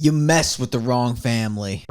you mess with the wrong family.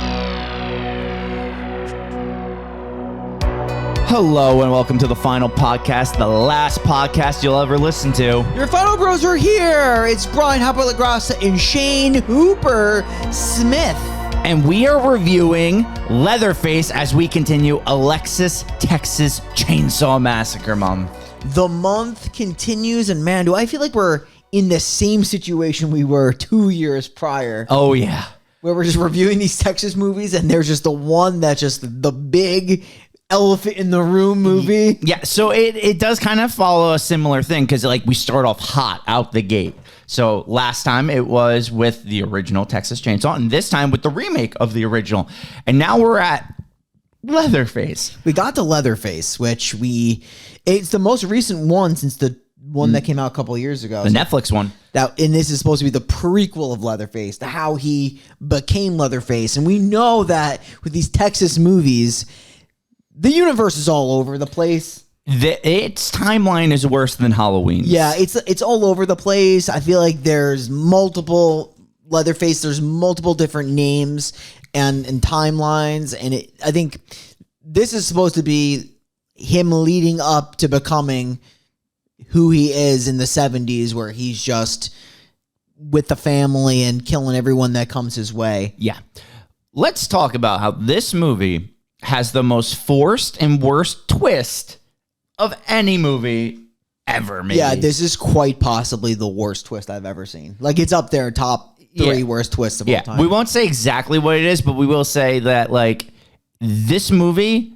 Hello and welcome to the final podcast, the last podcast you'll ever listen to. Your final bros are here. It's Brian Hopper-LaGrassa and Shane Hooper Smith. And we are reviewing Leatherface as we continue Alexis, Texas Chainsaw Massacre month. The month continues, and man, do I feel like we're in the same situation we were 2 years prior. Oh, yeah. Where we're just reviewing these Texas movies, and there's just the one that's just the big elephant in the room movie. Yeah, so it does kind of follow a similar thing because like we start off hot out the gate. So last time it was with the original Texas Chainsaw, and this time with the remake of the original. And now we're at Leatherface. We got to Leatherface, which it's the most recent one since the one that came out a couple of years ago. The Netflix one. And this is supposed to be the prequel of Leatherface, how he became Leatherface. And we know that with these Texas movies, the universe is all over the place. Its timeline is worse than Halloween. Yeah, it's all over the place. I feel like there's multiple Leatherface. There's multiple different names and timelines. And I think this is supposed to be him leading up to becoming who he is in the 70s, where he's just with the family and killing everyone that comes his way. Yeah. Let's talk about how this movie has the most forced and worst twist of any movie ever made. Yeah, this is quite possibly the worst twist I've ever seen. Like, it's up there, top three worst twists of all time. We won't say exactly what it is, but we will say that, like, this movie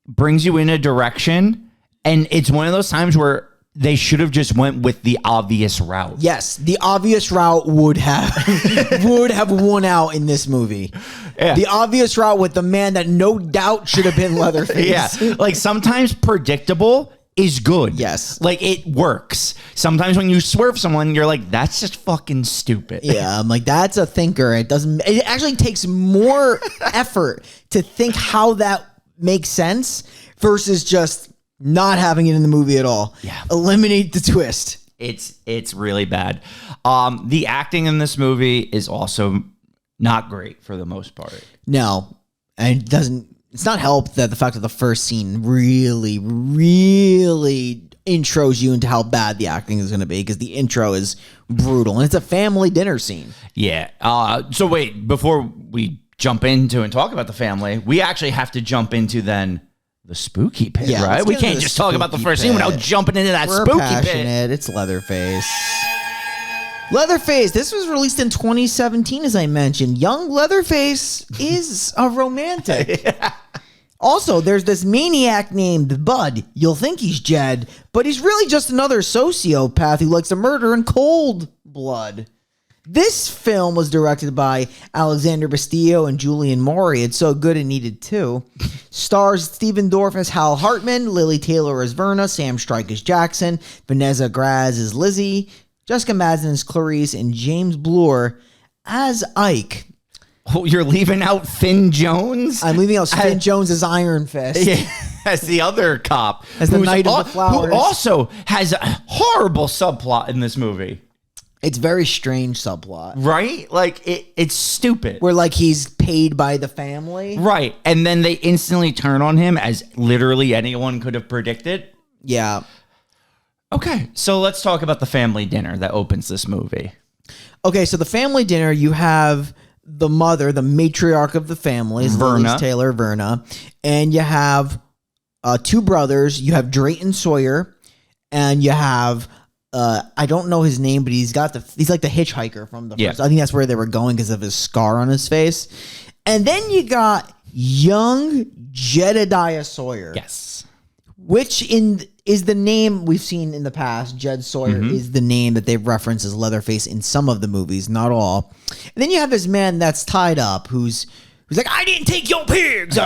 brings you in a direction, and it's one of those times where they should have just went with the obvious route. Yes, the obvious route would have won out in this movie. Yeah. The obvious route with the man that no doubt should have been Leatherface. Yeah, like sometimes predictable is good. Yes. Like it works. Sometimes when you swerve someone, you're like, that's just fucking stupid. Yeah, I'm like, that's a thinker. It actually takes more effort to think how that makes sense versus just not having it in the movie at all. Yeah. Eliminate the twist. It's really bad. The acting in this movie is also not great for the most part. No. And it's not helped that the fact that the first scene really intros you into how bad the acting is going to be, because the intro is brutal and it's a family dinner scene. Yeah. So wait, before we jump into and talk about the family, we actually have to jump into then the spooky pit, right? We can't just talk about the first scene without jumping into that spooky pit. It's Leatherface. Leatherface, this was released in 2017, as I mentioned. Young Leatherface is a romantic. Yeah. Also, there's this maniac named Bud. You'll think he's Jed, but he's really just another sociopath who likes to murder in cold blood. This film was directed by Alexander Bastillo and Julian Maury. It's so good it needed two. Stars Stephen Dorff as Hal Hartman, Lily Taylor as Verna, Sam Strike as Jackson, Vanessa Graz as Lizzie, Jessica Madsen as Clarice, and James Bloor as Ike. Oh, you're leaving out Finn Jones? I'm leaving out Finn Jones as Iron Fist. Yeah, as the other cop. As the Knight of the Flowers. Who also has a horrible subplot in this movie. It's very strange subplot. Right? Like, it's stupid. Where, like, he's paid by the family. Right. And then they instantly turn on him, as literally anyone could have predicted. Yeah. Okay, so let's talk about the family dinner that opens this movie. Okay, so the family dinner, you have the mother, the matriarch of the family, Verna. Taylor, Verna, and you have two brothers. You have Drayton Sawyer, and you have I don't know his name, but he's like the hitchhiker from the first. I think that's where they were going because of his scar on his face. And then you got young Jedediah Sawyer. Yes. Which is the name we've seen in the past. Jed Sawyer is the name that they've referenced as Leatherface in some of the movies, not all. And then you have this man that's tied up who's like, I didn't take your pigs.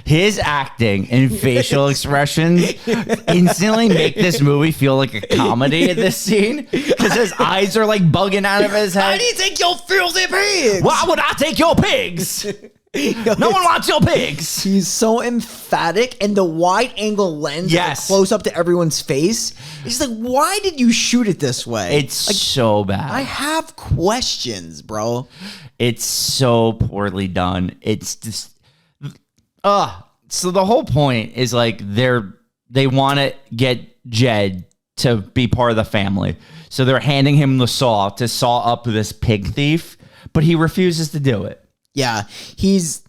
His acting and facial expressions instantly make this movie feel like a comedy at this scene, because his eyes are like bugging out of his head. I didn't take your filthy pigs. Why would I take your pigs? No one wants your pigs. He's so emphatic, and the wide angle lens, Yes. close up to everyone's face. It's like, why did you shoot it this way? It's like, so bad. I have questions, bro. It's so poorly done. It's just, so the whole point is like they want to get Jed to be part of the family. So they're handing him the saw to saw up this pig thief, but he refuses to do it. Yeah, he's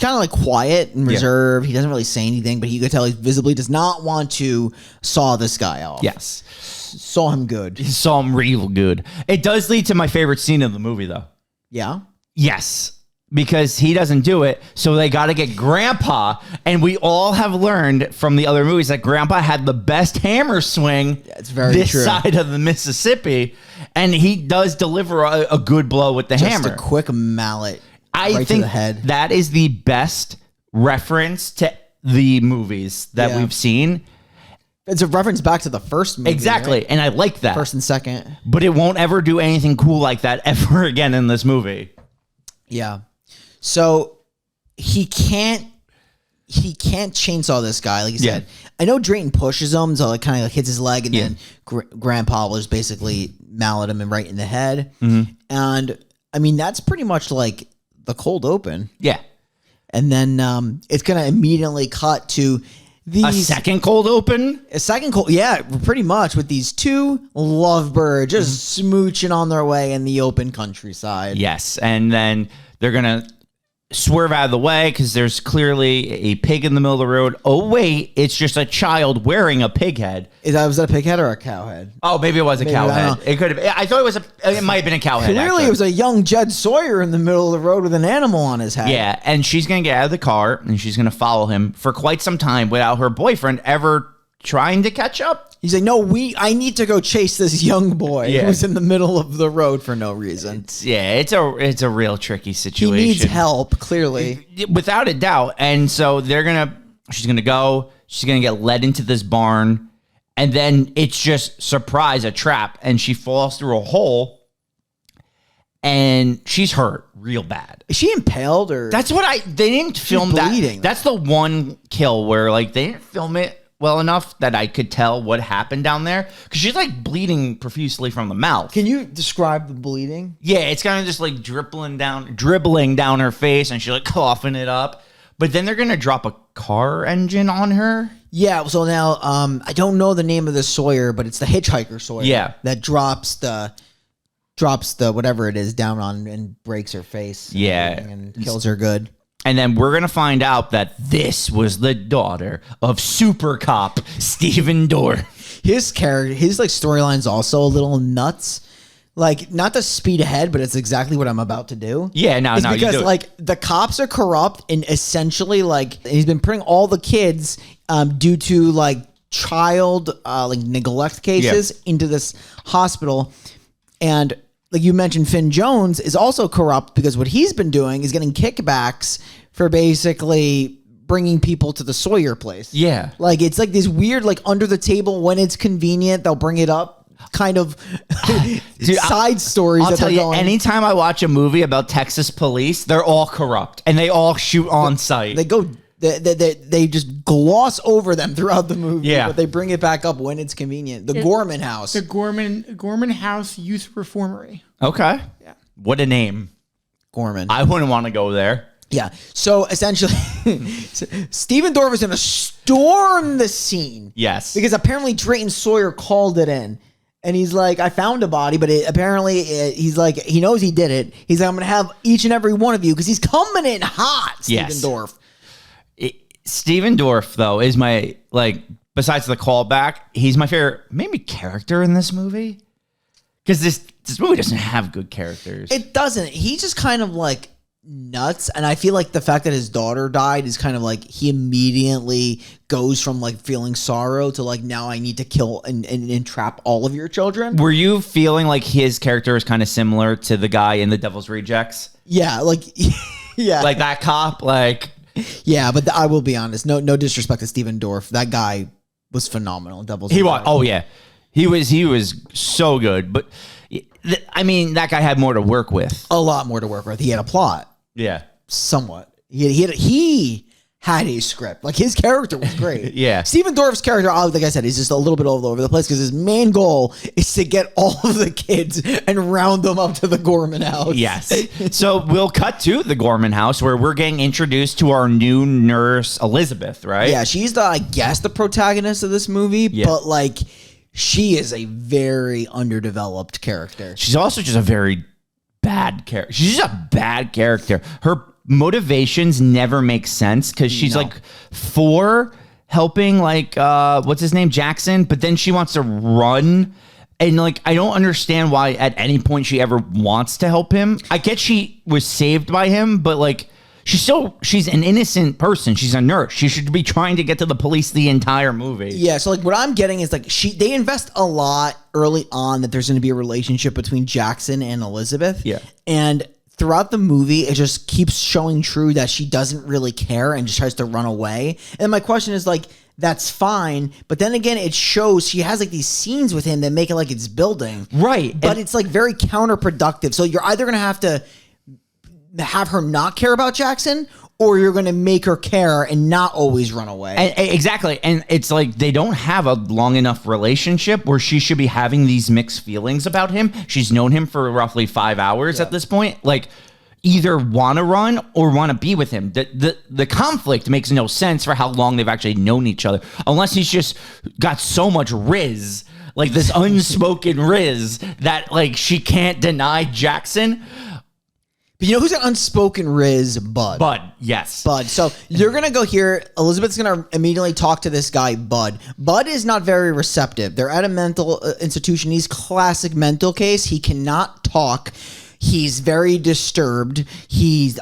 kind of like quiet and reserved. He doesn't really say anything, but you could tell he visibly does not want to saw this guy off. Yes. Saw him good. He saw him real good. It does lead to my favorite scene of the movie, though. Yeah? Yes. Because he doesn't do it, so they got to get Grandpa. And we all have learned from the other movies that Grandpa had the best hammer swing it's very this true. side of the Mississippi. And he does deliver a good blow with the hammer. Just a quick mallet I right think to the head. that is the best reference to the movies that we've seen. It's a reference back to the first movie. Exactly. Right? And I like that. First and second. But it won't ever do anything cool like that ever again in this movie. Yeah. So he can't chainsaw this guy, like you said. I know Drayton pushes him, so it kind of like hits his leg, and then Grandpa will just basically mallet him and right in the head. Mm-hmm. And I mean, that's pretty much like the cold open. Yeah. And then it's gonna immediately cut to A second cold open? A second cold, yeah, pretty much, with these two lovebirds just smooching on their way in the open countryside. Yes. And then they're going to swerve out of the way because there's clearly a pig in the middle of the road. Oh, wait, it's just a child wearing a pig head. Was that a pig head or a cow head? Oh, maybe it was a cow head. It could have. I thought it might have been a cow head. Clearly, actually. it was a young Jed Sawyer in the middle of the road with an animal on his head. Yeah, and she's going to get out of the car and she's going to follow him for quite some time without her boyfriend ever trying to catch up. He's like, no, I need to go chase this young boy who's in the middle of the road for no reason. It's a real tricky situation. He needs help, clearly. Without a doubt. And so she's going to get led into this barn, and then it's just surprise, a trap, and she falls through a hole, and she's hurt real bad. Is she impaled or? They didn't film bleeding. that. That's the one kill where like they didn't film it well enough that I could tell what happened down there, because she's like bleeding profusely from the mouth. Can you describe the bleeding? Yeah, it's kind of just like dribbling down her face, and she's like coughing it up. But then they're gonna drop a car engine on her. Yeah. So now, I don't know the name of the Sawyer, but it's the hitchhiker Sawyer. Yeah. That drops the whatever it is down on and breaks her face. And kills her good. And then we're going to find out that this was the daughter of super cop Steven Dorff. His like storyline's also a little nuts. Like, not to speed ahead, but it's exactly what I'm about to do. Yeah, no, because you do it. like the cops are corrupt, and essentially like he's been putting all the kids due to like child like neglect cases into this hospital. And like you mentioned, Finn Jones is also corrupt because what he's been doing is getting kickbacks for basically bringing people to the Sawyer place. Yeah. Like, it's like this weird, like, under the table, when it's convenient, they'll bring it up kind of Dude, side stories. I'll tell you, anytime I watch a movie about Texas police, they're all corrupt and they all shoot on sight. They just gloss over them throughout the movie, but they bring it back up when it's convenient. The Gorman House. The Gorman House Youth Reformery. Okay. Yeah. What a name. Gorman. I wouldn't want to go there. Yeah. So essentially, Steven Dorff is going to storm the scene. Yes. Because apparently Drayton Sawyer called it in. And he's like, I found a body, but he's like, he knows he did it. He's like, I'm going to have each and every one of you because he's coming in hot, Steven Dorff. Steven Dorff, though, is my, like, besides the callback, he's my favorite, maybe character in this movie. Because this movie doesn't have good characters. It doesn't. He's just kind of like nuts. And I feel like the fact that his daughter died is kind of like he immediately goes from like feeling sorrow to like, now I need to kill and entrap all of your children. Were you feeling like his character is kind of similar to the guy in The Devil's Rejects? Yeah, like, yeah. Like that cop, like... Yeah, but I will be honest. No disrespect to Steven Dorff. That guy was phenomenal. He was. Oh yeah, he was so good. But I mean, that guy had more to work with. A lot more to work with. He had a plot. Yeah. somewhat. He had a script. Like, his character was great. Yeah. Stephen Dorff's character, like I said, is just a little bit all over the place because his main goal is to get all of the kids and round them up to the Gorman house. Yes. So we'll cut to the Gorman house where we're getting introduced to our new nurse, Elizabeth, right? Yeah, she's I guess the protagonist of this movie, but like, she is a very underdeveloped character. She's also just a very bad character. She's just a bad character. Her motivations never make sense because she's like for helping like what's his name, Jackson, but then she wants to run, and like I don't understand why at any point she ever wants to help him. I get she was saved by him, but like she's an innocent person. She's a nurse. She should be trying to get to the police the entire movie. Yeah, so like what I'm getting is like they invest a lot early on that there's going to be a relationship between Jackson and Elizabeth. Yeah. And throughout the movie, it just keeps showing true that she doesn't really care and just tries to run away. And my question is like, that's fine. But then again, it shows she has like these scenes with him that make it like it's building. Right. But it's like very counterproductive. So you're either going to have her not care about Jackson, or you're going to make her care and not always run away. Exactly. And it's like they don't have a long enough relationship where she should be having these mixed feelings about him. She's known him for roughly 5 hours at this point. Like, either want to run or want to be with him. The conflict makes no sense for how long they've actually known each other, unless he's just got so much riz, like this unspoken riz, that like she can't deny Jackson. But you know who's an unspoken riz? Bud. Yes. Bud. So you're going to go here. Elizabeth's going to immediately talk to this guy, Bud. Bud is not very receptive. They're at a mental institution. He's classic mental case. He cannot talk. He's very disturbed. She's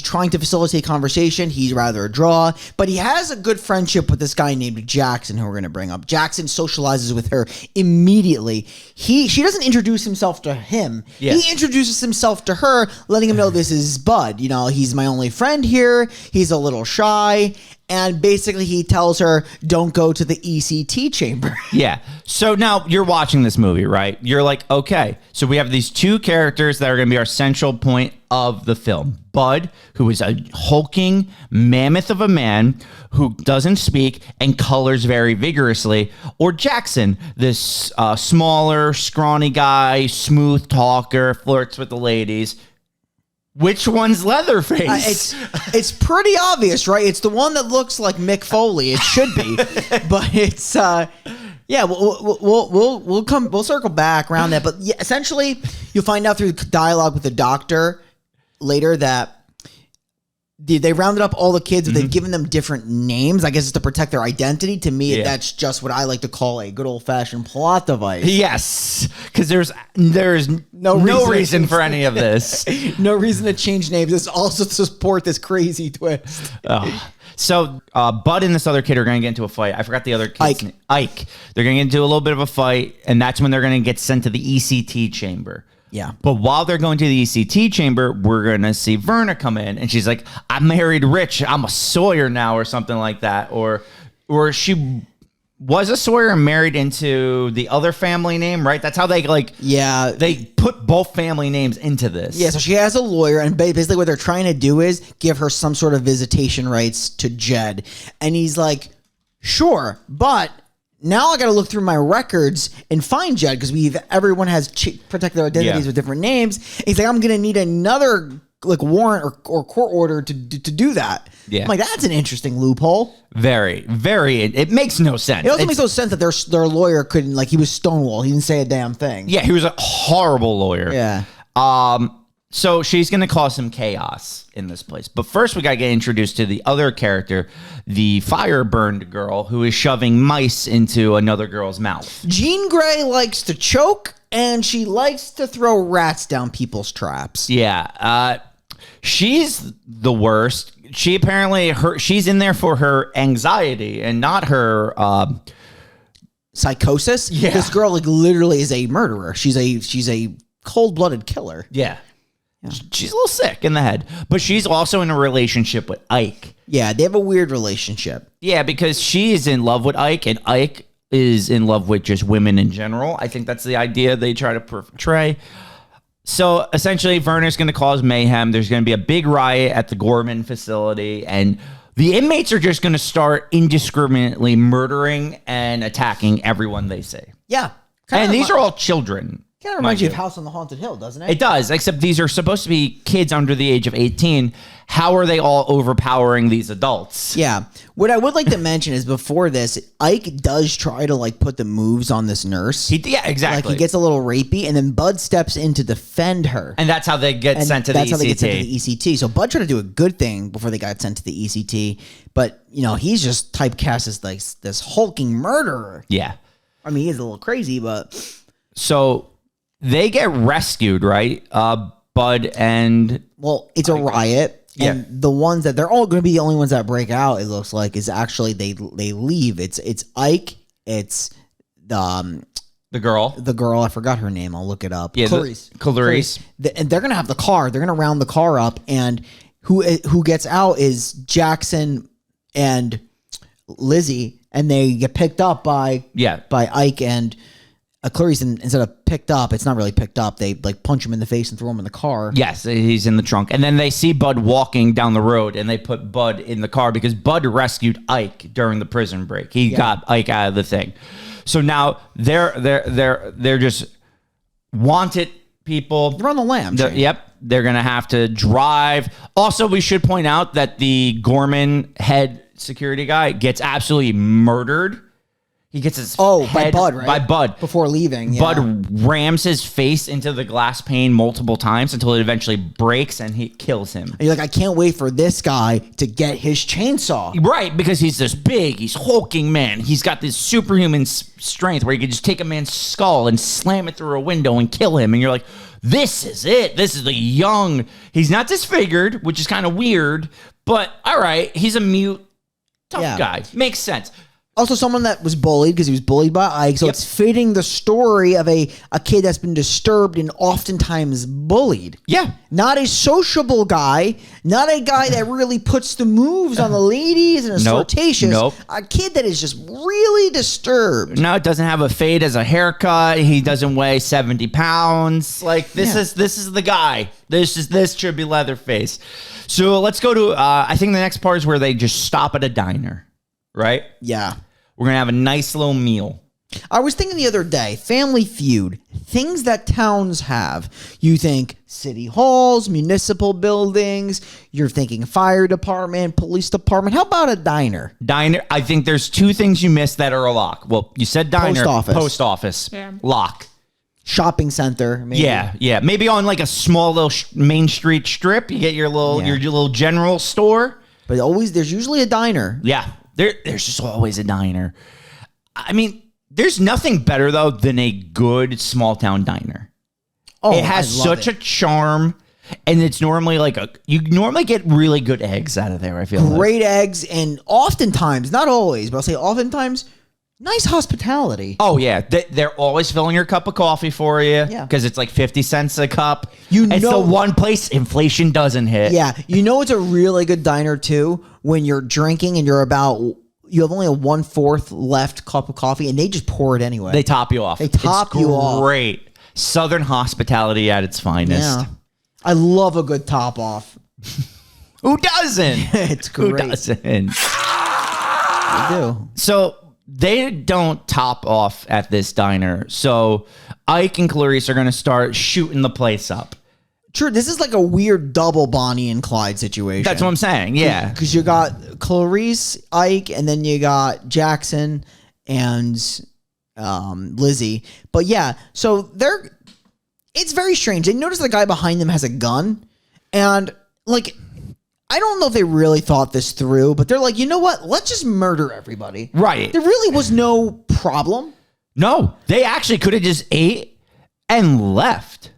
trying to facilitate conversation. He's rather a draw, but he has a good friendship with this guy named Jackson, who we're going to bring up. Jackson socializes with her immediately. She doesn't introduce himself to him. Yeah. He introduces himself to her, letting him know this is Bud. You know, he's my only friend here. He's a little shy. And basically he tells her, don't go to the ECT chamber. Yeah. So now you're watching this movie, right? You're like, okay, so we have these two characters that are going to be our central point of the film. Bud, who is a hulking mammoth of a man who doesn't speak and colors very vigorously. Or Jackson, this smaller, scrawny guy, smooth talker, flirts with the ladies. Which one's Leatherface? It's pretty obvious, right? It's the one that looks like Mick Foley. It should be, but it's yeah. We'll circle back around that, but yeah, essentially, you'll find out through the dialogue with the doctor later that they rounded up all the kids, but they've given them different names. I guess it's to protect their identity. To me, that's just what I like to call a good old-fashioned plot device. Yes, because there's no reason for any of this. No reason to change names. It's also to support this crazy twist. So Bud and this other kid are going to get into a fight. I forgot the other kid's name. Ike. They're going to get into a little bit of a fight, and that's when they're going to get sent to the ECT chamber. Yeah. But while they're going to the ECT chamber, we're going to see Verna come in, and she's like, I married Rich. I'm a Sawyer now, or something like that. Or she was a Sawyer and married into the other family name, right? That's how they they put both family names into this. Yeah, so she has a lawyer, and basically what they're trying to do is give her some sort of visitation rights to Jed. And he's like, sure, but now I got to look through my records and find Jed, because everyone has protected their identities with different names. He's like, I'm going to need another warrant or court order to do that. Yeah. I'm like, that's an interesting loophole. Very, very. It makes no sense. It also makes no sense that their lawyer couldn't, he was Stonewall. He didn't say a damn thing. Yeah, he was a horrible lawyer. Yeah. So she's going to cause some chaos in this place. But first, we got to get introduced to the other character, the fire-burned girl who is shoving mice into another girl's mouth. Jean Grey likes to choke, and she likes to throw rats down people's traps. Yeah. She's the worst. She apparently, she's in there for her anxiety and not her psychosis. Yeah. This girl literally is a murderer. She's a cold-blooded killer. Yeah. She's a little sick in the head, but she's also in a relationship with Ike. Yeah, they have a weird relationship. Yeah, because she is in love with Ike, and Ike is in love with just women in general. I think that's the idea they try to portray. So essentially, Werner's going to cause mayhem. There's going to be a big riot at the Gorman facility, and the inmates are just going to start indiscriminately murdering and attacking everyone they see. Yeah. And these are all children. Kind of reminds you of House on the Haunted Hill, doesn't it? It does, except these are supposed to be kids under the age of 18. How are they all overpowering these adults? Yeah. What I would like to mention is before this, Ike does try to like put the moves on this nurse. Yeah, exactly. Like he gets a little rapey, and then Bud steps in to defend her. And that's how they get sent to the ECT. That's how they get sent to the ECT. So Bud tried to do a good thing before they got sent to the ECT. But, you know, he's just typecast as like this hulking murderer. Yeah. I mean, he's a little crazy, but... So they get rescued, right? Bud and... Well, it's a riot. Yeah. And the ones that... They're all going to be the only ones that break out, it looks like, is actually they leave. It's Ike. It's the girl. The girl. I forgot her name. I'll look it up. Yeah, Clarice. And they're going to have the car. They're going to round the car up. And who gets out is Jackson and Lizzie. And they get picked up by Ike and Clarice. And instead of picked up, it's not really picked up. They like punch him in the face and throw him in the car. Yes, he's in the trunk. And then they see Bud walking down the road, and they put Bud in the car because Bud rescued Ike during the prison break. He got Ike out of the thing. So now they're just wanted people. They're on the lam. Yep. They're going to have to drive. Also, we should point out that the Gorman head security guy gets absolutely murdered. He gets his head by Bud, right? By Bud. Before leaving. Yeah. Bud rams his face into the glass pane multiple times until it eventually breaks and he kills him. And you're like, I can't wait for this guy to get his chainsaw. Right, because he's this big, he's hulking man. He's got this superhuman strength where he could just take a man's skull and slam it through a window and kill him. And you're like, this is it. This is the young. He's not disfigured, which is kind of weird, but all right, he's a mute, tough guy. Makes sense. Also, someone that was bullied because he was bullied by Ike. So it's fitting the story of a kid that's been disturbed and oftentimes bullied. Yeah. Not a sociable guy. Not a guy that really puts the moves on the ladies and is flirtatious. Nope. A kid that is just really disturbed. No, it doesn't have a fade as a haircut. He doesn't weigh 70 pounds. Like, this is the guy. This should be Leatherface. So let's go to, I think the next part is where they just stop at a diner. Right? Yeah. We're going to have a nice little meal. I was thinking the other day, Family Feud, things that towns have. You think city halls, municipal buildings, you're thinking fire department, police department. How about a diner? Diner, I think there's two things you missed that are a lock. Well, you said diner. Post office. Yeah. Lock. Shopping center. Maybe. Yeah. Maybe on like a small little main street strip, you get your little general store. But there's usually a diner. Yeah. There's just always a diner. I mean, there's nothing better, though, than a good small-town diner. Oh, it has such a charm, and it's normally you normally get really good eggs out of there, I feel Great eggs, and oftentimes, not always, but I'll say oftentimes, nice hospitality. Oh, yeah. They're always filling your cup of coffee for you because it's like 50 cents a cup. It's the one place inflation doesn't hit. Yeah. You know it's a really good diner, too, when you're drinking and you have only a 1/4 left cup of coffee, and they just pour it anyway. They top you off. It's great. Southern hospitality at its finest. Yeah. I love a good top off. Who doesn't? It's great. Who doesn't? I do. So they don't top off at this diner. So Ike and Clarice are going to start shooting the place up. True. This is like a weird double Bonnie and Clyde situation. That's what I'm saying. Yeah. Because you got Clarice, Ike, and then you got Jackson and Lizzie. But yeah, so it's very strange. They notice the guy behind them has a gun. And like, I don't know if they really thought this through, but they're like, you know what? Let's just murder everybody. Right. There really was no problem. No, they actually could have just ate and left.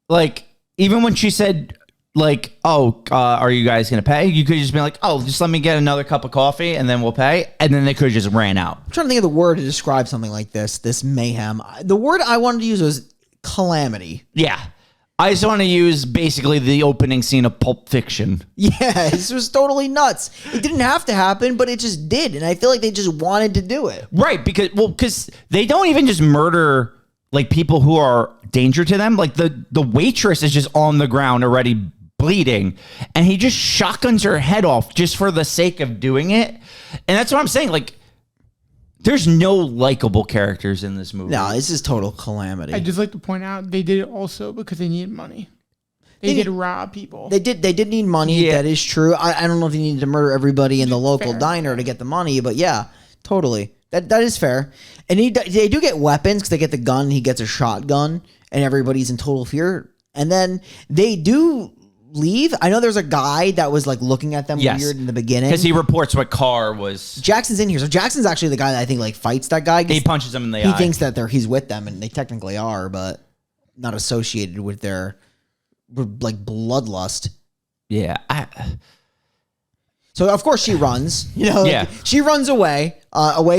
Like, even when she said, like, are you guys going to pay? You could just be like, just let me get another cup of coffee and then we'll pay. And then they could have just ran out. I'm trying to think of the word to describe something like this mayhem. The word I wanted to use was calamity. Yeah. I just want to use basically the opening scene of Pulp Fiction. Yeah, this was totally nuts. It didn't have to happen, but it just did. And I feel like they just wanted to do it. Right, because they don't even just murder like people who are danger to them. Like the waitress is just on the ground already bleeding, and he just shotguns her head off just for the sake of doing it. And that's what I'm saying. Like, there's no likable characters in this movie. No, this is total calamity. I'd just like to point out they did it also because they needed money. They did rob people. They did need money. Yeah. That is true. I don't know if they needed to murder everybody in the local Fair. diner to get the money, but yeah, totally. That is fair. And they do get weapons because they get the gun. He gets a shotgun, and everybody's in total fear. And then they do leave. I know there's a guy that was like looking at them weird in the beginning because he reports what car was. Jackson's in here, so Jackson's actually the guy that I think like fights that guy. He punches him in the eye. He thinks that he's with them, and they technically are, but not associated with their like bloodlust. Yeah. So of course she runs. Yeah. She runs away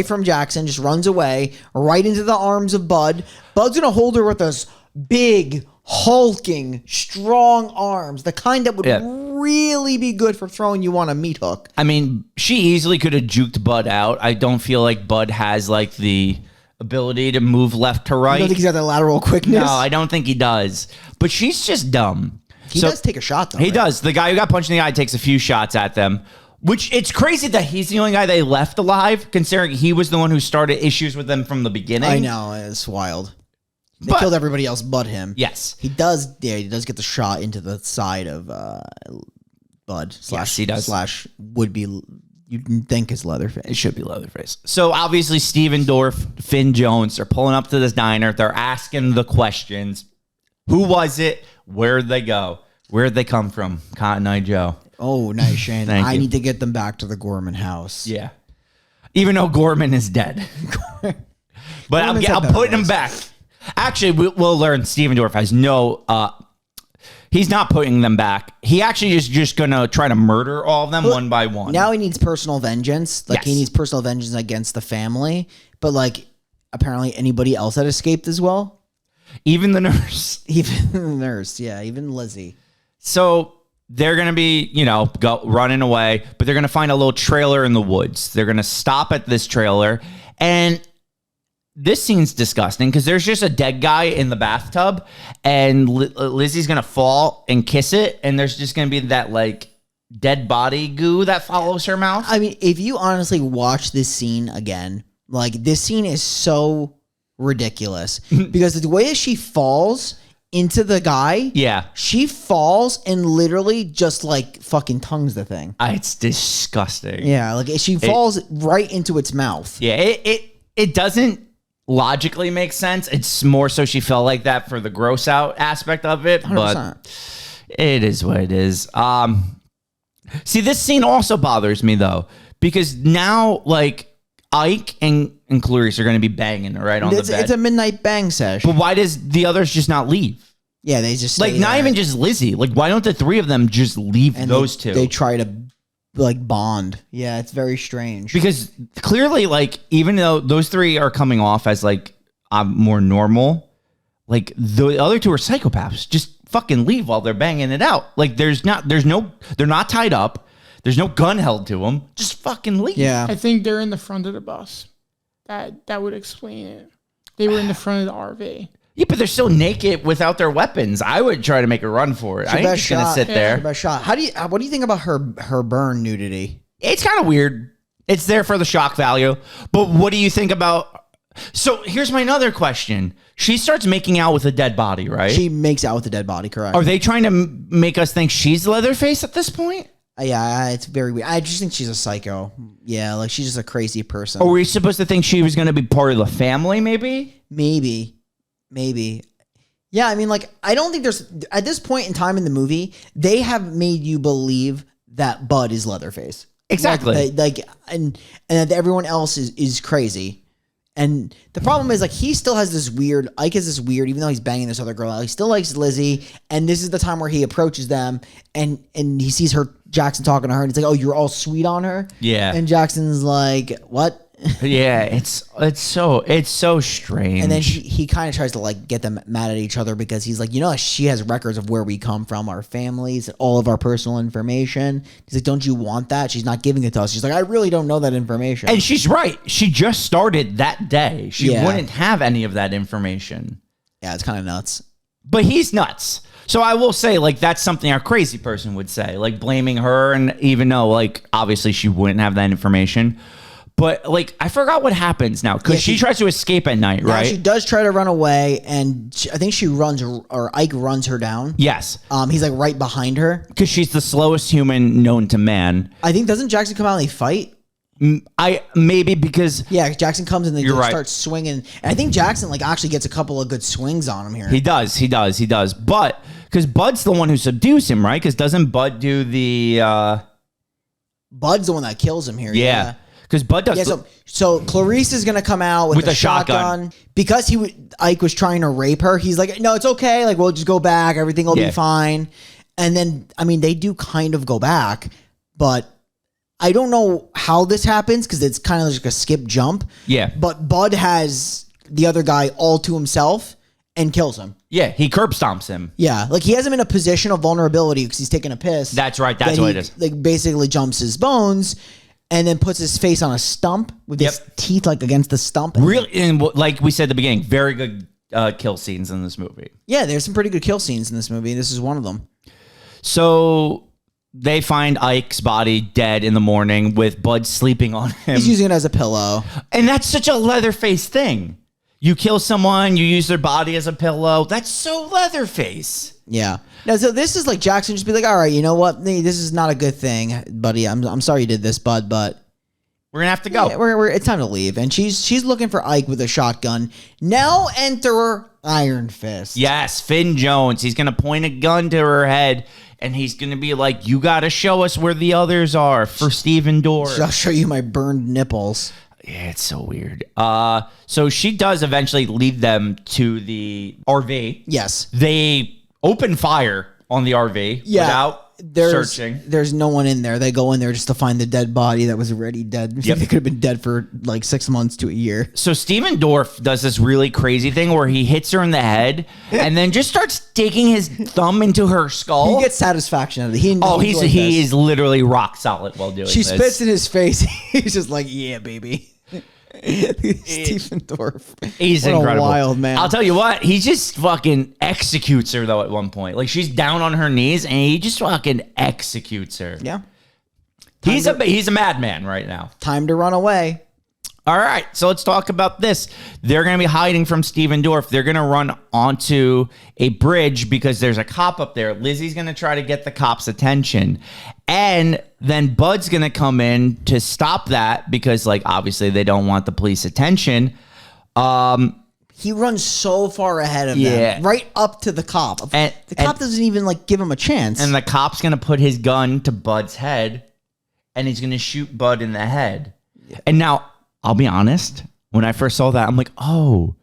from Jackson. Just runs away right into the arms of Bud. Bud's gonna hold her with those big, hulking, strong arms, the kind that would really be good for throwing you on a meat hook. I mean, she easily could have juked Bud out. I don't feel like Bud has like the ability to move left to right. You don't think he's got that lateral quickness? No, I don't think he does. But she's just dumb. He does take a shot, though. He right? does. The guy who got punched in the eye takes a few shots at them. Which, it's crazy that he's the only guy they left alive, considering he was the one who started issues with them from the beginning. I know. It's wild. They killed everybody else but him. Yes. He does. Yeah, he does get the shot into the side of Bud. Yes, he does. Slash would be, you'd think is Leatherface. It should be Leatherface. So obviously Steven Dorff, Finn Jones are pulling up to this diner. They're asking the questions. Who was it? Where'd they go? Where'd they come from? Cotton Eye Joe. Oh, nice, Shane. Thank I you. need to get them back to the Gorman house. Yeah. Even though Gorman is dead. But Gorman's had I'm better putting him days. back. Actually, we'll learn Steven Dorff has no... he's not putting them back. He actually is just going to try to murder all of them one by one. Now he needs personal vengeance. Like, he Yes. needs personal vengeance against the family. But, like, apparently anybody else had escaped as well. Even the nurse. Even the nurse. Yeah, even Lizzie. So they're going to be, running away, but they're going to find a little trailer in the woods. They're going to stop at this trailer. And this scene's disgusting because there's just a dead guy in the bathtub, and Lizzie's going to fall and kiss it. And there's just going to be that, like, dead body goo that follows her mouth. I mean, if you honestly watch this scene again, like, this scene is so ridiculous because the way that she falls into the guy, she falls and literally just like fucking tongues the thing. It's disgusting. Yeah, like she falls right into its mouth. Yeah, it doesn't logically make sense. It's more so she felt like that for the gross out aspect of it, 100%. but it is what it is. See, this scene also bothers me though, because now like Ike and Clarice are going to be banging right on the bed. It's a midnight bang sesh. But why does the others just not leave? Yeah, they just Like, stay not there. even just Lizzie. Like, why don't the three of them just leave And those two? They try to like bond. Yeah, it's very strange. Because clearly, like, even though those three are coming off as like more normal, like the other two are psychopaths. Just fucking leave while they're banging it out. Like, they're not tied up. There's no gun held to them. Just fucking leave. Yeah. I think they're in the front of the bus. That would explain it. They were in the front of the RV. Yeah, but they're still naked without their weapons. I would try to make a run for it. I ain't best just gonna shot. sit Her there. best shot. What do you think about her burn nudity? It's kind of weird. It's there for the shock value. But what do you think about... So here's my another question. She starts making out with a dead body, right? She makes out with the dead body, correct? Are they trying to make us think she's Leatherface at this point? Yeah, it's very weird. I just think she's a psycho. Yeah, like she's just a crazy person. Or were we supposed to think she was going to be part of the family, maybe? Maybe. Yeah, I mean, like, I don't think there's... At this point in time in the movie, they have made you believe that Bud is Leatherface. Exactly. And that everyone else is crazy. And the problem is, like, he still has this weird... Ike has this weird... Even though he's banging this other girl, he still likes Lizzie. And this is the time where he approaches them, and he sees Jackson talking to her, and he's like, oh, you're all sweet on her? Yeah. And Jackson's like, what? Yeah, it's so strange. And then he kind of tries to like get them mad at each other because he's like, she has records of where we come from, our families, all of our personal information. He's like, don't you want that? She's not giving it to us. She's like, I really don't know that information. And she's right. She just started that day. She Yeah. wouldn't have any of that information. Yeah, it's kind of nuts. But he's nuts. So I will say, like, that's something a crazy person would say, like blaming her. And even though, like, obviously she wouldn't have that information. But, like, I forgot what happens now because she tries to escape at night, right? She does try to run away, and I think she runs, or Ike runs her down. Yes. He's, like, right behind her. Because she's the slowest human known to man. I think, doesn't Jackson come out and they fight? Maybe because... Yeah, Jackson comes and they You're right. start swinging. And I think Jackson, like, actually gets a couple of good swings on him here. He does. But, because Bud's the one who subdues him, right? Because doesn't Bud do the... Bud's the one that kills him here. Yeah. Because Bud does... Yeah, so Clarice is going to come out with a shotgun. Because Ike was trying to rape her, he's like, no, it's okay. Like, we'll just go back. Everything will be fine. And then, I mean, they do kind of go back. But I don't know how this happens because it's kind of like a skip jump. Yeah. But Bud has the other guy all to himself and kills him. Yeah, he curb stomps him. Yeah, like he has him in a position of vulnerability because he's taking a piss. That's right. That's what it is. Like basically jumps his bones and then puts his face on a stump with his teeth like against the stump. Really, and like we said at the beginning, very good kill scenes in this movie. Yeah, there's some pretty good kill scenes in this movie. This is one of them. So they find Ike's body dead in the morning with Bud sleeping on him. He's using it as a pillow. And that's such a Leatherface thing. You kill someone, you use their body as a pillow. That's so Leatherface. Yeah. Now, so this is like Jackson just be like, all right, you know what? This is not a good thing, buddy. I'm sorry you did this, Bud, but we're gonna have to go. Yeah, it's time to leave. And she's looking for Ike with a shotgun. Now enter Iron Fist. Yes, Finn Jones. He's gonna point a gun to her head, and he's gonna be like, "You gotta show us where the others are for Stephen Dorff. I'll show you my burned nipples." Yeah, it's so weird. So she does eventually lead them to the RV. Yes. They open fire on the RV without searching. There's no one in there. They go in there just to find the dead body that was already dead. Yep. They could have been dead for like 6 months to a year. So Stephen Dorff does this really crazy thing where he hits her in the head and then just starts digging his thumb into her skull. He gets satisfaction out of it. He is literally rock solid while doing this. She spits in his face. He's just like, yeah, baby. Stephen Dorff. He's what incredible. A wild man. I'll tell you what, he just fucking executes her though at one point. Like she's down on her knees and he just fucking executes her. Yeah. He's a madman right now. Time to run away. All right, so let's talk about this. They're going to be hiding from Stephen Dorff. They're going to run onto a bridge because there's a cop up there. Lizzie's going to try to get the cop's attention. And then Bud's going to come in to stop that because, like, obviously they don't want the police attention. He runs so far ahead of them, right up to the cop. The cop doesn't even, like, give him a chance. And the cop's going to put his gun to Bud's head, and he's going to shoot Bud in the head. Yeah. And now, I'll be honest, when I first saw that, I'm like, oh,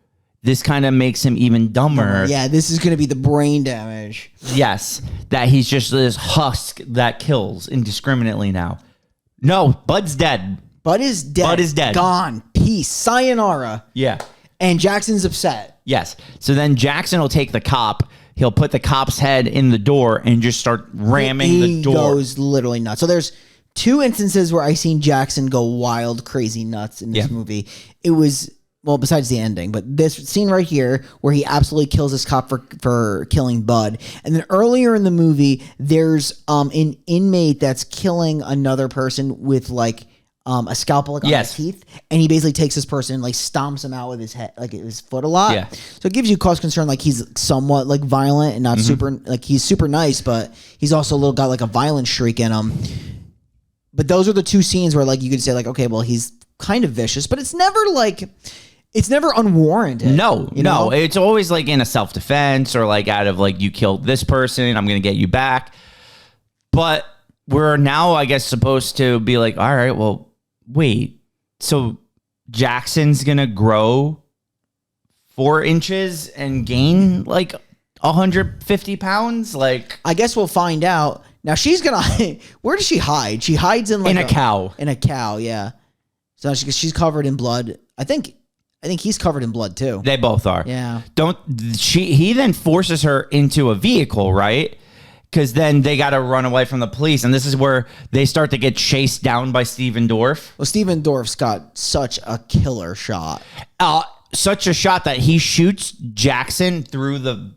this kind of makes him even dumber. Yeah, this is going to be the brain damage. Yes, that he's just this husk that kills indiscriminately now. No, Bud's dead. Bud is dead. Bud is dead. Gone. Peace. Sayonara. Yeah. And Jackson's upset. Yes. So then Jackson will take the cop. He'll put the cop's head in the door and just start ramming the door. He goes literally nuts. So there's 2 instances where I seen Jackson go wild, crazy nuts in this movie. It was, well, besides the ending, but this scene right here where he absolutely kills this cop for killing Bud. And then earlier in the movie, there's an inmate that's killing another person with like a scalpel on his teeth. And he basically takes this person and like stomps him out with his head, like his foot a lot. Yeah. So it gives you cause concern, like he's somewhat like violent and not super, like he's super nice, but he's also got like a violent streak in him. But those are the 2 scenes where, like, you could say, like, okay, well, he's kind of vicious, but it's never unwarranted. No, it's always like in a self-defense or like out of like, you killed this person, I'm going to get you back. But we're now, I guess, supposed to be like, all right, well, wait, so Jackson's going to grow 4 inches and gain like 150 pounds? Like, I guess we'll find out. Now she's gonna. Where does she hide? She hides in like a cow. In a cow, yeah. So she's covered in blood. I think he's covered in blood too. They both are. Yeah. He then forces her into a vehicle, right? Because then they got to run away from the police, and this is where they start to get chased down by Stephen Dorff. Well, Stephen Dorff's got such a killer shot. such a shot that he shoots Jackson through the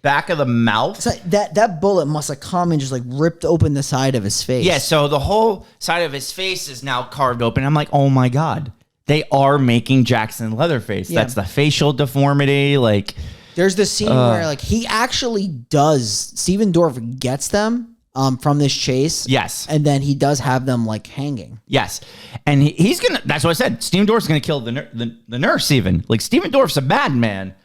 back of the mouth. It's like that bullet must have come and just like ripped open the side of his face. Yeah, so the whole side of his face is now carved open. I'm like, oh my God. They are making Jackson Leatherface. Yeah. That's the facial deformity. Like, there's this scene where like he actually does. Steven Dorff gets them from this chase. yes. And then he does have them like hanging. Yes. And he's going to, that's what I said. Steven Dorff's going to kill the nurse even. Like, Steven Dorff's a bad man.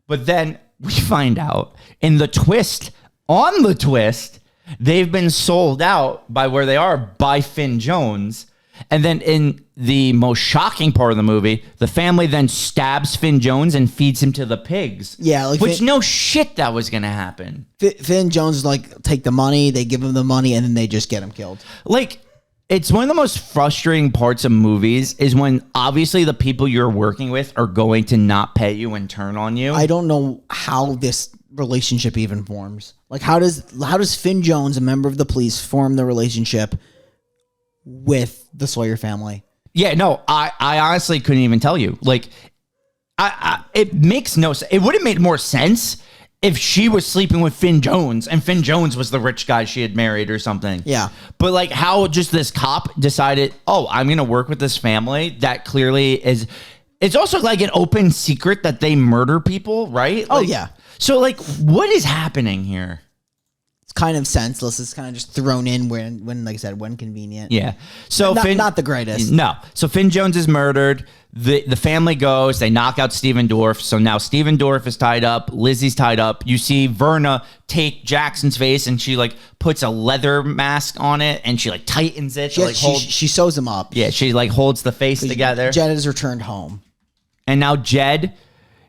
But then we find out in the twist, on the twist, they've been sold out by where they are by Finn Jones. And then in the most shocking part of the movie, the family then stabs Finn Jones and feeds him to the pigs. Yeah, like which no shit that was going to happen. Finn Jones is like, take the money, they give him the money, and then they just get him killed. Like, it's one of the most frustrating parts of movies is when obviously the people you're working with are going to not pay you and turn on you. I don't know how this relationship even forms. Like, how does Finn Jones, a member of the police, form the relationship with the Sawyer family? Yeah, no, I honestly couldn't even tell you. Like, it makes no sense. It would have made more sense if she was sleeping with Finn Jones and Finn Jones was the rich guy she had married or something. Yeah. But like how just this cop decided, oh, I'm going to work with this family that clearly is, it's also like an open secret that they murder people, right? Oh, Like, yeah. So like what is happening here? It's kind of senseless. It's kind of just thrown in when like I said, when convenient. Yeah. So Not the greatest. No. So Finn Jones is murdered. The family goes. They knock out Steven Dorff. So now Steven Dorff is tied up. Lizzie's tied up. You see Verna take Jackson's face and she like puts a leather mask on it and she like tightens it. She sews him up. Yeah, she like holds the face together. Jed has returned home. And now Jed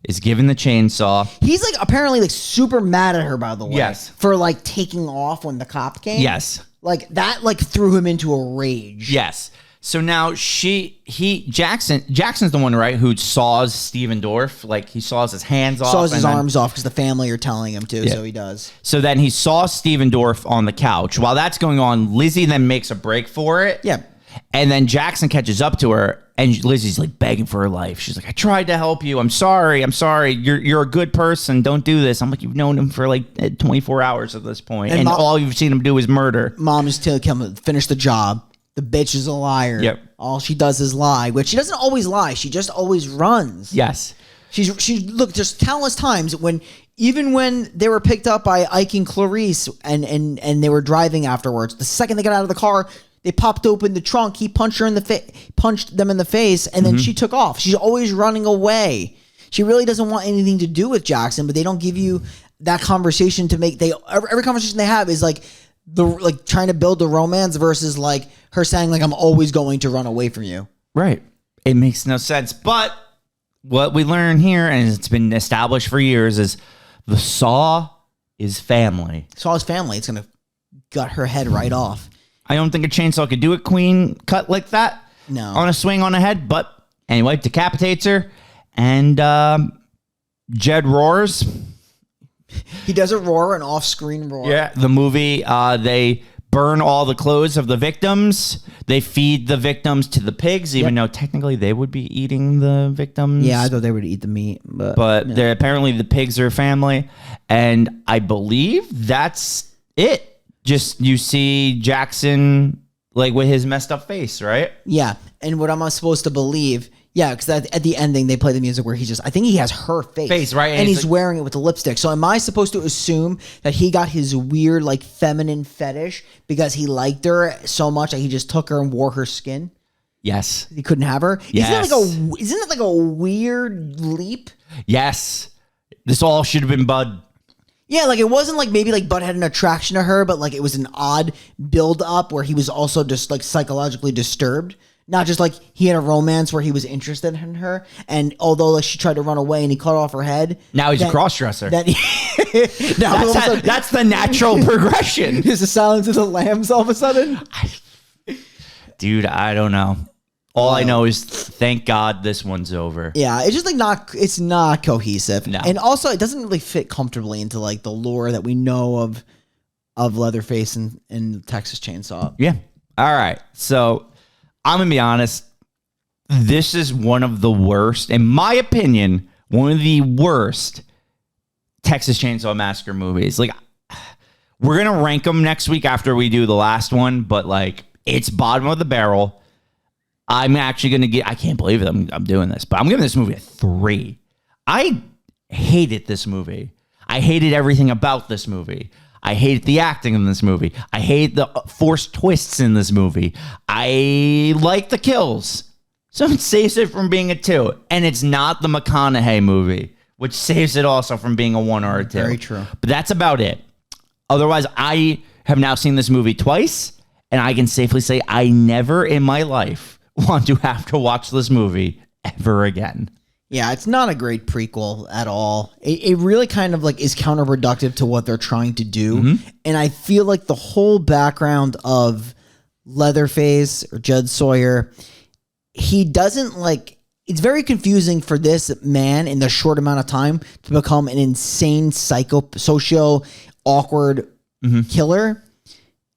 is given the chainsaw. He's like apparently like super mad at her, by the way. Yes. For like taking off when the cop came. Yes. Like that like threw him into a rage. Yes. So now Jackson's the one, right, who saws Steven Dorff. Like he saws his hands off. Saws his arms off because the family are telling him to, so he does. So then he saw Steven Dorff on the couch. While that's going on, Lizzie then makes a break for it. Yeah. And then Jackson catches up to her, and Lizzie's like begging for her life. She's like, I tried to help you. I'm sorry. You're a good person. Don't do this. I'm like, you've known him for like 24 hours at this point, and all you've seen him do is murder. Mom just tell him finish the job. The bitch is a liar. Yep. All she does is lie, which she doesn't always lie. She just always runs. Yes. She's look, there's countless times even when they were picked up by Ike and Clarice and they were driving afterwards, the second they got out of the car, they popped open the trunk. He punched her in the punched them in the face, and then she took off. She's always running away. She really doesn't want anything to do with Jackson, but they don't give you that conversation to make. Every conversation they have is like trying to build the romance versus like her saying like I'm always going to run away from you. Right. It makes no sense. But what we learn here, and it's been established for years, is the Saw is family. Saw's family. It's gonna gut her head right off. I don't think a chainsaw could do a clean cut like that. No. On a swing on a head. But anyway, decapitates her. And Jed roars. He does a roar, an off-screen roar. Yeah. The movie, they burn all the clothes of the victims. They feed the victims to the pigs, even though technically they would be eating the victims. Yeah, I thought they would eat the meat. But they're apparently the pigs are family. And I believe that's it. Just you see Jackson like with his messed up face, right? Yeah. And what am I supposed to believe? Yeah, because at the ending they play the music where I think he has her face. Right? And he's like, wearing it with the lipstick. So am I supposed to assume that he got his weird like feminine fetish because he liked her so much that he just took her and wore her skin? Yes. He couldn't have her? Yes. Isn't it like a weird leap? Yes. This all should have been Bud. Yeah, like it wasn't like maybe like Bud had an attraction to her, but like it was an odd build up where he was also just like psychologically disturbed. Not just like he had a romance where he was interested in her, and although like she tried to run away and he cut off her head. Now he's a cross-dresser. That's the natural progression. Is the Silence of the Lambs all of a sudden? Dude, I don't know. All I know is thank God this one's over. Yeah, it's just like it's not cohesive. No. And also it doesn't really fit comfortably into like the lore that we know of Leatherface and Texas Chainsaw. Yeah. All right. So I'm going to be honest. this is one of the worst, in my opinion, one of the worst Texas Chainsaw Massacre movies. Like, we're going to rank them next week after we do the last one, but like, it's bottom of the barrel. I'm actually going to get, I can't believe it. I'm doing this, but I'm giving this movie a 3. I hated this movie. I hated everything about this movie. I hated the acting in this movie. I hate the forced twists in this movie. I like the kills. So it saves it from being a 2. And it's not the McConaughey movie, which saves it also from being a 1 or a 2. Very true. But that's about it. Otherwise, I have now seen this movie twice, and I can safely say I never in my life want to have to watch this movie ever again. Yeah, it's not a great prequel at all. It really kind of like is counterproductive to what they're trying to do. And I feel like the whole background of Leatherface or Judd Sawyer, he doesn't like, it's very confusing for this man in the short amount of time to become an insane socio awkward killer.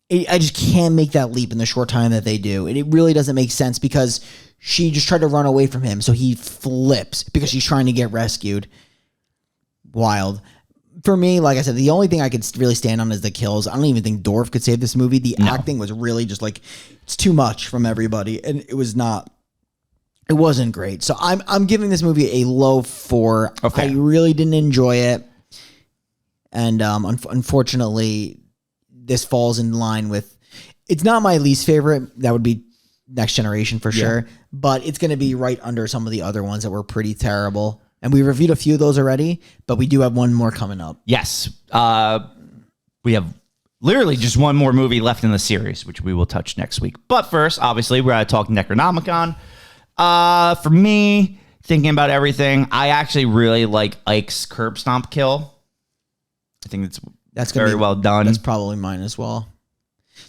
I just can't make that leap in the short time that they do. And it really doesn't make sense because she just tried to run away from him. So he flips because she's trying to get rescued. Wild. For me, like I said, the only thing I could really stand on is the kills. I don't even think Dorf could save this movie. The acting was really just like, it's too much from everybody. And it wasn't great. So I'm giving this movie a low 4. Okay. I really didn't enjoy it. And unfortunately, this falls in line with, it's not my least favorite. That would be Next Generation for sure. But it's going to be right under some of the other ones that were pretty terrible. And we reviewed a few of those already, but we do have one more coming up. Yes. We have literally just one more movie left in the series, which we will touch next week. But first, obviously, we're going to talk Necronomicon. For me, thinking about everything, I actually really like Ike's curb stomp kill. I think that's very well done. That's probably mine as well.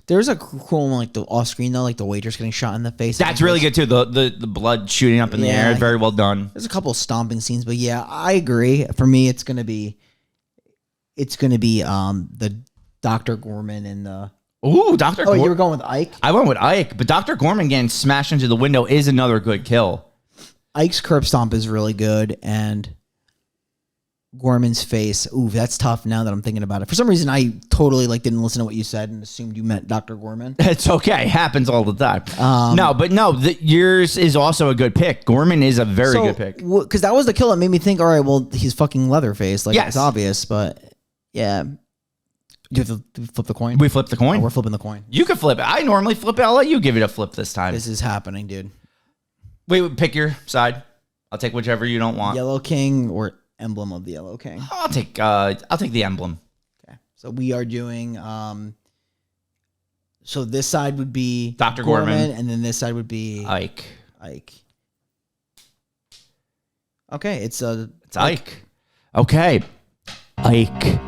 There's a cool one, like the off screen though, like the waitress getting shot in the face. That's really good too. The blood shooting up in the air, very well done. There's a couple of stomping scenes, but yeah, I agree. For me, it's gonna be the Dr. Gorman and the. Ooh, Dr. Gorman. Oh, you were going with Ike? I went with Ike, but Dr. Gorman getting smashed into the window is another good kill. Ike's curb stomp is really good, and Gorman's face. Ooh, that's tough now that I'm thinking about it. For some reason, I totally didn't listen to what you said and assumed you meant Dr. Gorman. It's okay. Happens all the time. Yours is also a good pick. Gorman is a very good pick. Because that was the kill that made me think, all right, well, he's fucking Leatherface. Yes. It's obvious, but yeah. Do you have to flip the coin? We flip the coin? Oh, we're flipping the coin. You can flip it. I normally flip it. I'll let you give it a flip this time. This is happening, dude. Wait, pick your side. I'll take whichever you don't want. Yellow King or emblem of the Yellow King? I'll take the emblem. Okay. So we are doing so this side would be Dr. Gorman, and then this side would be Ike. Okay, it's Ike. Okay. Ike.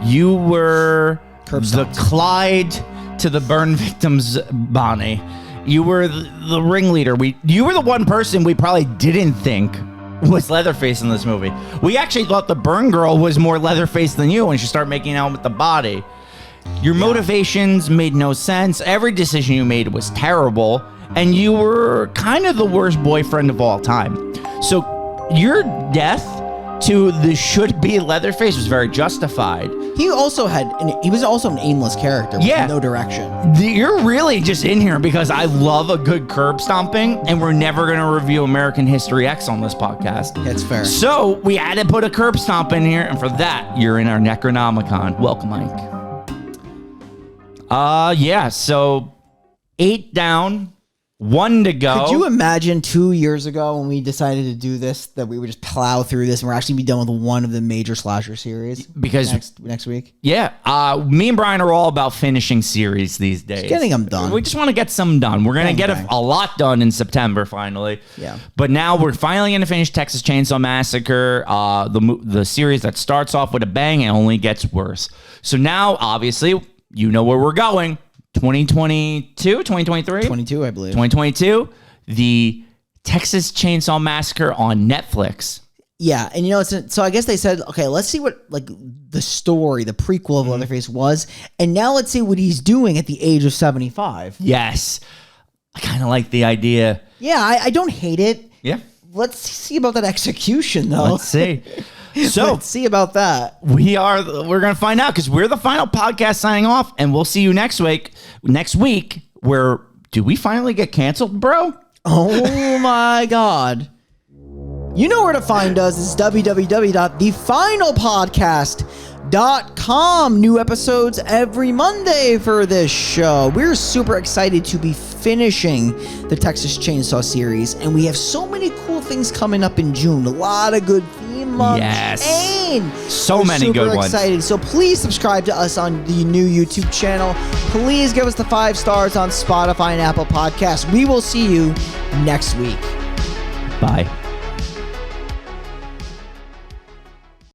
You were the Clyde to the burn victims' Bonnie. You were the ringleader. You were the one person we probably didn't think was Leatherface in this movie. We actually thought the burn girl was more Leatherface than you when she started making out with the body. Your motivations made no sense. Every decision you made was terrible. And you were kind of the worst boyfriend of all time. So your death to the should-be Leatherface was very justified. He was also an aimless character with no direction. You're really just in here because I love a good curb stomping, and we're never going to review American History X on this podcast. That's fair. So we had to put a curb stomp in here, and for that, you're in our Necronomicon. Welcome, Mike. So 8 down, 1 to go. Could you imagine 2 years ago when we decided to do this, that we would just plow through this and we're actually be done with one of the major slasher series? Because next week? Yeah. Me and Brian are all about finishing series these days. Just getting them done. We just want to get some done. We're going to get a lot done in September, finally. Yeah. But now we're finally going to finish Texas Chainsaw Massacre, the series that starts off with a bang and only gets worse. So now, obviously, you know where we're going. 2022, 2023? 22, I believe. 2022, the Texas Chainsaw Massacre on Netflix. Yeah, and so I guess they said, okay, let's see what the story, the prequel of Leatherface was, and now let's see what he's doing at the age of 75. Yes. I kind of like the idea. Yeah, I don't hate it. Yeah. Let's see about that execution, though. Let's see. So Let's see about that. we're going to find out because we're the final podcast signing off, and we'll see you next week. Where do we finally get canceled, bro? Oh my God. You know where to find us. It's www.thefinalpodcast.com. New episodes every Monday for this show. We're super excited to be finishing the Texas Chainsaw series, and we have so many cool things coming up in June. A lot of good theme months. Yes. And So we're many super good ones. excited. So please subscribe to us on the new YouTube channel. Please give us the 5 stars on Spotify and Apple Podcasts. We will see you next week. Bye.